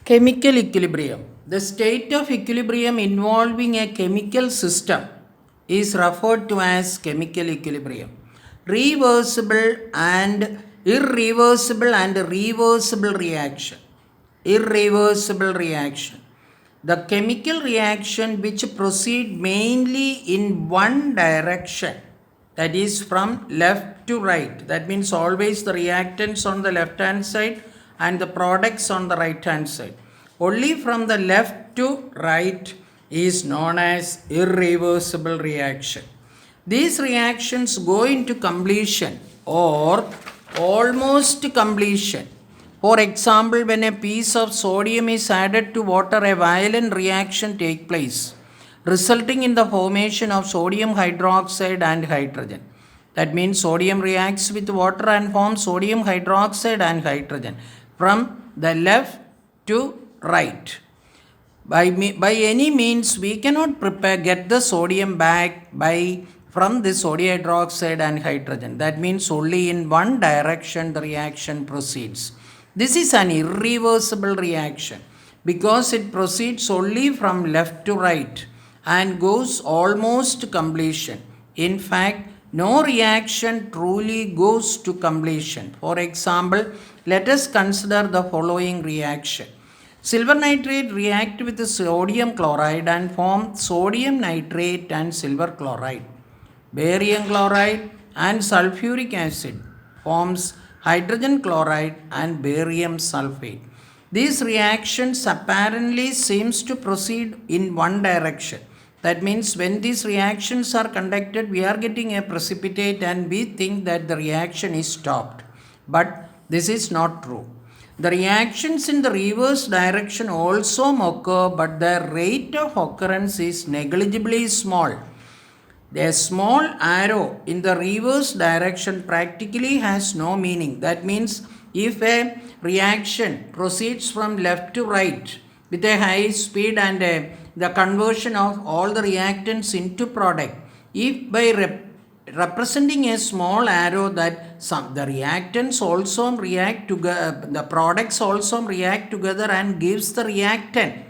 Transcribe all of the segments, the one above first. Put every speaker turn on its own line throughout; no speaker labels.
Chemical equilibrium. The state of equilibrium involving a chemical system is referred to as chemical equilibrium. Reversible and irreversible and reversible reaction. Irreversible reaction. The chemical reaction which proceed mainly in one direction, that is from left to right. That means always the reactants on the left hand side and the products on the right hand side. Only from the left to right is known as irreversible reaction. These reactions go into completion or almost completion. For example, when a piece of sodium is added to water, a violent reaction takes place, resulting in the formation of sodium hydroxide and hydrogen. That means sodium reacts with water and forms sodium hydroxide and hydrogen from the left to right. By any means, we cannot get the sodium back from the sodium hydroxide and hydrogen. That means only in one direction the reaction proceeds. This is an irreversible reaction because it proceeds only from left to right and goes almost to completion. In fact, no reaction truly goes to completion. For example, let us consider the following reaction. Silver nitrate react with sodium chloride and form sodium nitrate and silver chloride. Barium chloride and sulfuric acid forms hydrogen chloride and barium sulfate. These reactions apparently seems to proceed in one direction. That means when these reactions are conducted, we are getting a precipitate and we think that the reaction is stopped. But this is not true. The reactions in the reverse direction also occur, but their rate of occurrence is negligibly small. A small arrow in the reverse direction practically has no meaning. That means if a reaction proceeds from left to right with a high speed and the conversion of all the reactants into product, if by representing a small arrow that the reactants also react together, the products also react together and gives the reactant,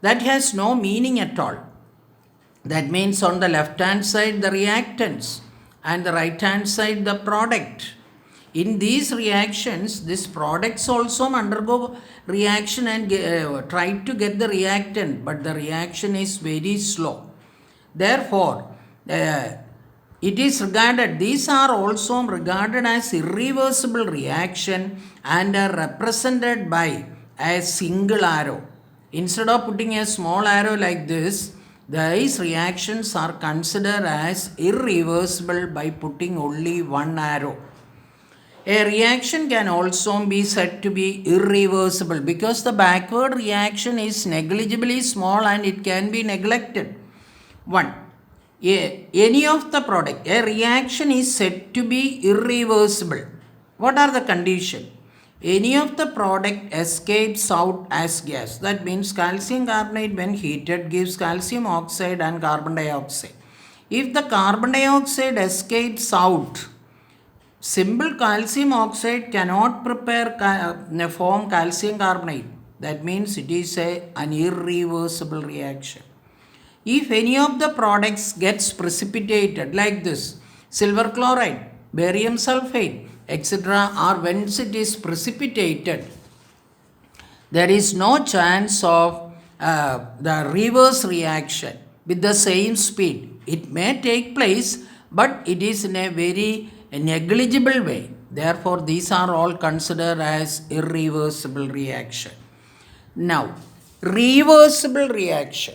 that has no meaning at all. That means on the left hand side the reactants and the right hand side the product. In these reactions, these products also undergo reaction and try to get the reactant, but the reaction is very slow. Therefore, it is regarded, these are also regarded as irreversible reaction and are represented by a single arrow. Instead of putting a small arrow like this, these reactions are considered as irreversible by putting only one arrow. A reaction can also be said to be irreversible because the backward reaction is negligibly small and it can be neglected. 1. Any of the product, a reaction is said to be irreversible. What are the conditions? Any of the product escapes out as gas. That means calcium carbonate when heated gives calcium oxide and carbon dioxide. If the carbon dioxide escapes out, simple calcium oxide cannot form calcium carbonate. That means it is an irreversible reaction. If any of the products gets precipitated like this, silver chloride, barium sulfate, etc., or once it is precipitated, there is no chance of the reverse reaction with the same speed. It may take place, but it is in a very negligible way. Therefore, these are all considered as irreversible reaction. Now, reversible reaction.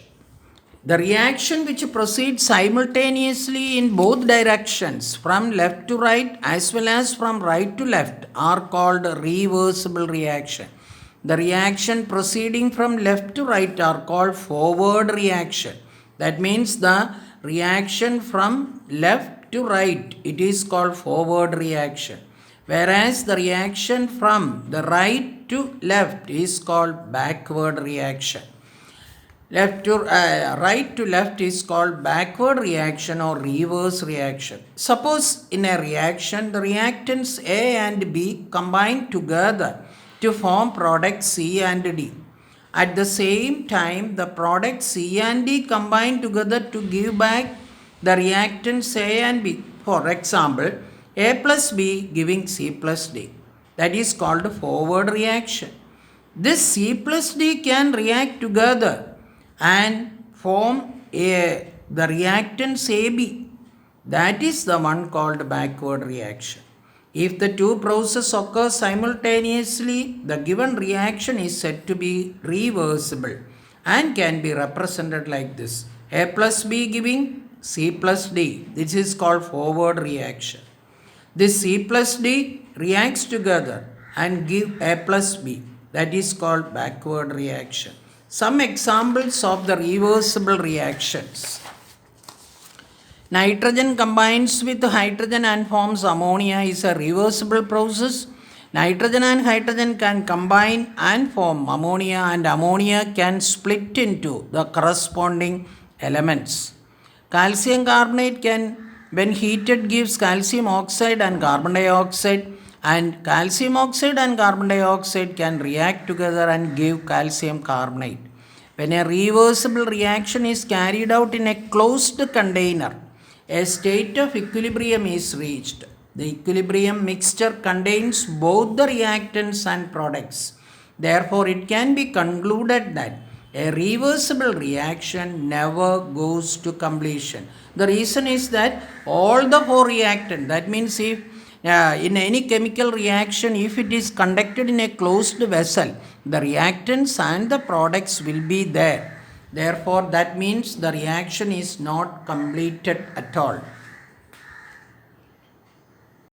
The reaction which proceeds simultaneously in both directions from left to right as well as from right to left are called reversible reaction. The reaction proceeding from left to right are called forward reaction. That means the reaction from left to right, it is called forward reaction. Whereas the reaction from the right to left is called backward reaction. Right to left is called backward reaction or reverse reaction. Suppose in a reaction, the reactants A and B combine together to form products C and D. At the same time, the products C and D combine together to give back the reactants A and B. For example, A plus B giving C plus D. That is called forward reaction. This C plus D can react together and form the reactants AB. That is the one called backward reaction. If the two processes occur simultaneously, the given reaction is said to be reversible and can be represented like this. A plus B giving C plus D. This is called forward reaction. This C plus D reacts together and give A plus B. That is called backward reaction. Some examples of the reversible reactions. Nitrogen combines with hydrogen and forms ammonia is a reversible process. Nitrogen and hydrogen can combine and form ammonia, and ammonia can split into the corresponding elements. Calcium carbonate can, when heated, gives calcium oxide and carbon dioxide, and calcium oxide and carbon dioxide can react together and give calcium carbonate. When a reversible reaction is carried out in a closed container, a state of equilibrium is reached. The equilibrium mixture contains both the reactants and products. Therefore, it can be concluded that a reversible reaction never goes to completion. The reason is that all the four reactants, that means if in any chemical reaction, if it is conducted in a closed vessel, the reactants and the products will be there. Therefore, that means the reaction is not completed at all.